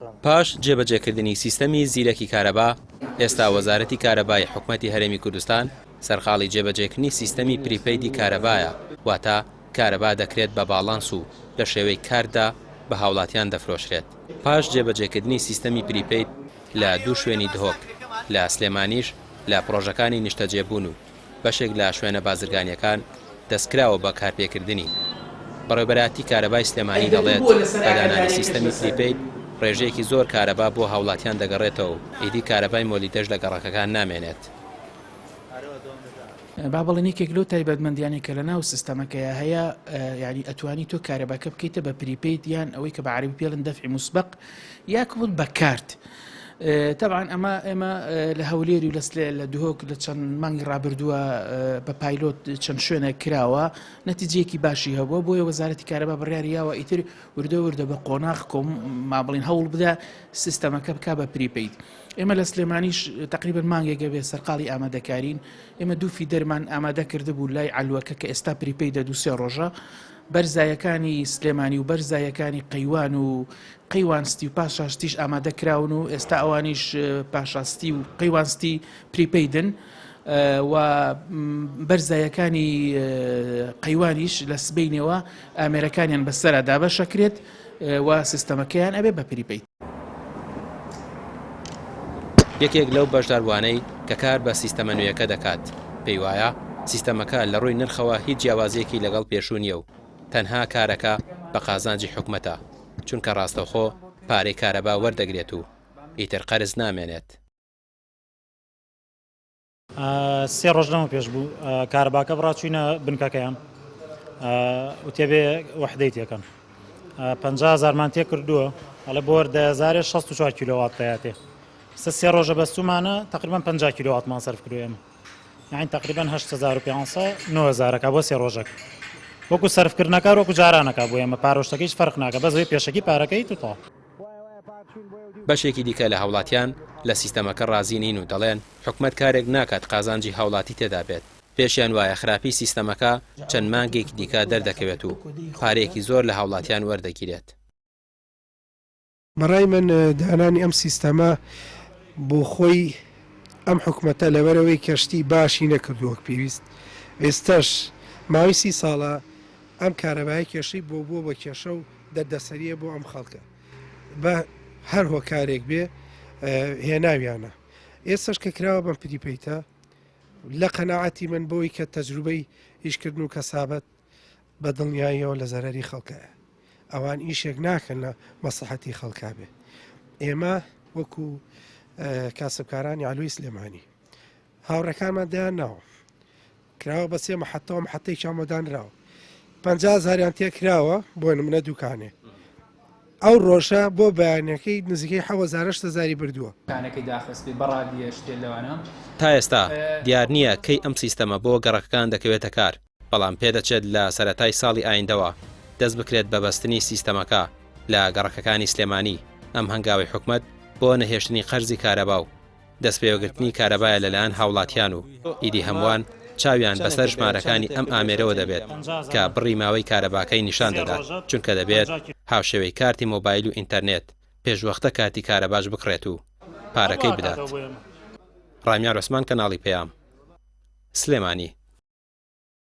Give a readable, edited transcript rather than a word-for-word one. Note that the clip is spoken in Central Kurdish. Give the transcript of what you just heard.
پاش جێبەجێکردنی سیستەمی زیرەکی کارەبا، ئێستا وەزارەتی کارەبای حکوومەتی هەرێمی کوردستان سەرقاڵی جێبەجێکردنی سیستەمی پریپەیدی کارەبایە، واتە کارەبا دەکرێت بە باڵانس و لە شێوەی کاردا بە هاوڵاتیان دەفرۆشرێت. پاش جێبەجێکردنی سیستەمی پریپەید لە دوو شوێنی دهۆک لە سلێمانیش لە پرۆژەکانی نیشتەجێبوون و بەشێک لە شوێنە بازرگانیەکان دەستکراوە بە کارپێکردنی. بەڕێوەبەراتی کارەبای سلێمانی دەڵێت بەدانانی سیستەمی پریپەید ڕێژەیەکی زۆر کارەبا بۆ هاوڵاتیان دەگەڕێتەوە و ئیدی کارەبای مۆلیدەش لە گەڕەکەکان نامێنێت. با بەڵێنێکێک لەو تایبەتمەندیانی کە لە ناو سیستەمەکەیە هەیە، یعنی ئەتوانی تۆ کارەباکە بکەیتە بە پریپەید یان ئەوەی کە بە عەرەبی پێڵن دەفعی موسبەق یاکوت بە کارت. طبعا ئەمە لە هەولێری و لە دهۆک لە چەند مانگی ڕابردووە بە پایلۆت چەند شوێنە کراوە، نەتیجەیەکی باشی هەبووە، بۆیە وەزارەتی کارەبا بڕیاریاوە ئیتر وردە بە قۆناغ کۆم مابڵین هەوڵ بدە سیستەمەکە بکا بە پریپەید. ئێمە لە سلێمانیش تقریبا مانگێکە بێ سەرقاڵی ئامادەکارین، ئێمە دوو فیدەرمان ئامادە کرده بوو لای عەلوەکە کە ئێستا پریپەیدە دووسێ ڕۆژە، بەرزایەکانی سلێمانی و بەرزایەکانی قەیوان و قەیوانستی و پاشاشتیش ئامادە کراون و ئێستا ئەوانیش پاشاستی و قەیوانستی پریپەیدن و بەرزایەکانی قەیوانیش لە سبەینەوە ئامێرەکانیان بەسەرا دابەشەکرێت و سیستەمەکەیان ئەبێ بە پریپەید. یەکێک لەو بەشداروانەی کە کار بە سیستەمە نوێیەکە دەکات پێی وایە سیستەمەکە لە ڕووی نرخەوە هیچ جیاوازیەکی لەگەڵ پێشوونیە و تەنها کارەکە بە قازانجی حکومەتە، چونکە ڕاستەوخۆ پارەی کارەبا وەردەگرێت و ئیتر قەرز نامێنێت. سێ ڕۆژ لەمە پێش بوو کارەباکە بڕاچوینە بنکەکەیان و تێبێ وەحدەی تێکەن 50,000مان تێ کردووە، ئەڵێ بۆ وەردە 64 کیلۆوات پێاتێ سێ ڕۆژە بەستومانە تقریبا 50 کیلۆواتمان سەرف کردو ئێمە، یعنی تقریبا 8500 9,000ەکە بۆ سێ ڕۆژەکە. وەکو سەرفکردنەکە وەکو جارانەکە بۆ ئێمە پارۆشتەکەیش فەرق ناکە، بەس وێ پێشەکی پارەکەی توتەوە. بەشێکی دیکە لە هاوڵاتیان لە سیستەمەکە ڕازی نین و دەڵێن حکومەت کارێک ناکات قازانجی هاوڵاتی تێدا بێت، پێشیان وایە خراپی سیستەمەکە چەند مانگێکی دیکە دەردەکەوێت و پارێکی زۆر لە هاوڵاتیان وەردەگیرێت. بەڕای من دانانی ئەم سیستەمە بۆ خۆی ئەم حکومەتە لەبەرەوەی کەشتی باشی نەکردووەک پێویست، ئێستاش ماوەی 30 ساڵە ئەم کارەبای کێشەی بۆ بە کێشە و دەردەسەریە بۆ ئەم خەڵکە بە هەر هۆکارێک بێ هێناویانە. ئێستاش کە کراوە بەم پریپەیتە لە قەناعەتی من بۆی کە تەجروبەی هیچکردن و کەسابەت بە دڵنیاییەوە لە زەرەری خەڵکایە، ئەوان ئیشێک ناکەن لە مەسلحەتی خەڵکا بێ. ئێمە وەکو کاسبکارانی ئالوی سلێمانی هاوڕەکانمان دەیان ناوە کراوە بە سێ مەحەتەوە مەحەتەی چامۆدانراوە 50,000 تێ کراوە بۆ نمونە دوکانێ، ئەو ڕۆژە بۆ بەیانەکەی نزیکەی 7,000 بردووە. تا ئێستا دیار نییە کەی ئەم سیستەمە بۆ گەڕەکەکان دەکەوێتە کار، بەڵام پێدەچێت لە سەرەتای ساڵی ئایندەوە دەست بکرێت بە بەستنی سیستەمەکە لە گەڕەکەکانی سلێمانی. ئەم هەنگاوی حکومت بۆ نەهێشتنی قەرزی کارەبا و دەست پێوەگرتنی کارەبایە لەلایەن هاوڵاتیان و ئیدی هەمووان چاویان بەسەر ژمارەکانی ئەم ئامێرەوە دەبێت کە بڕی ماوەی کارەباکەی نیشان دەدات، چونکە دەبێت هاوشێوەی کارتی مۆبایل و ئینتەرنێت پێشوەختە کارتی کارەباش بکڕێت و پارەکەی بدات. ڕامیار عوسمان، کەناڵی پەیام، سلێمانی.